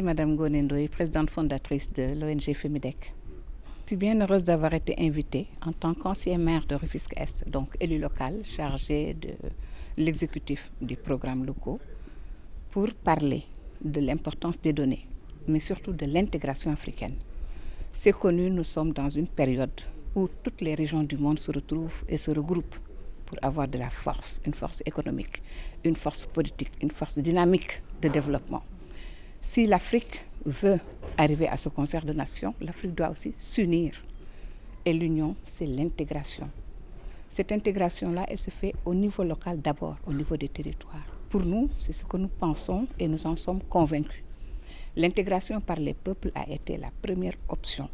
Madame Ngoné Ndoye, présidente fondatrice de l'ONG FEMIDEC. Je suis bien heureuse d'avoir été invitée en tant qu'ancien maire de Rufisque-Est, donc élu local chargé de l'exécutif des programmes locaux, pour parler de l'importance des données, mais surtout de l'intégration africaine. C'est connu, nous sommes dans une période où toutes les régions du monde se retrouvent et se regroupent pour avoir de la force, une force économique, une force politique, une force dynamique de développement. Si l'Afrique veut arriver à ce concert de nations, l'Afrique doit aussi s'unir. Et l'union, c'est l'intégration. Cette intégration-là, elle se fait au niveau local d'abord, au niveau des territoires. Pour nous, c'est ce que nous pensons et nous en sommes convaincus. L'intégration par les peuples a été la première option,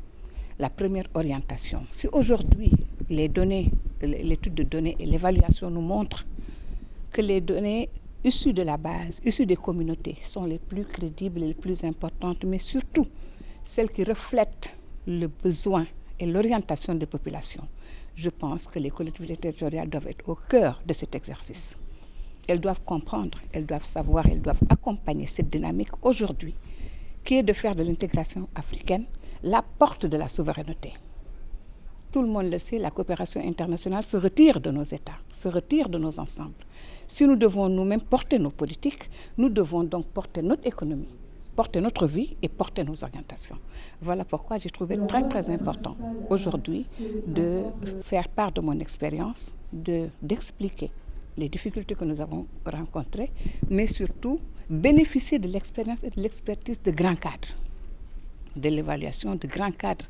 la première orientation. Si aujourd'hui, les données, l'étude de données et l'évaluation nous montrent que les données issues de la base, issues des communautés, sont les plus crédibles et les plus importantes, mais surtout celles qui reflètent le besoin et l'orientation des populations. Je pense que les collectivités territoriales doivent être au cœur de cet exercice. Elles doivent comprendre, elles doivent savoir, elles doivent accompagner cette dynamique aujourd'hui, qui est de faire de l'intégration africaine la porte de la souveraineté. Tout le monde le sait, la coopération internationale se retire de nos États, se retire de nos ensembles. Si nous devons nous-mêmes porter nos politiques, nous devons donc porter notre économie, porter notre vie et porter nos orientations. Voilà pourquoi j'ai trouvé très très important aujourd'hui de faire part de mon expérience, d'expliquer les difficultés que nous avons rencontrées, mais surtout bénéficier de l'expérience et de l'expertise de grands cadres, de l'évaluation de grands cadres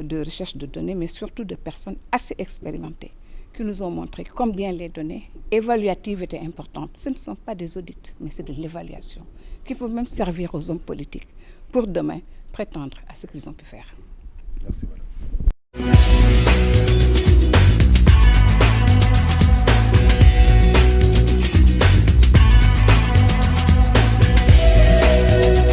de recherche de données, mais surtout de personnes assez expérimentées qui nous ont montré combien les données évaluatives étaient importantes. Ce ne sont pas des audits, mais c'est de l'évaluation qu'il faut même servir aux hommes politiques pour demain prétendre à ce qu'ils ont pu faire. Merci, madame.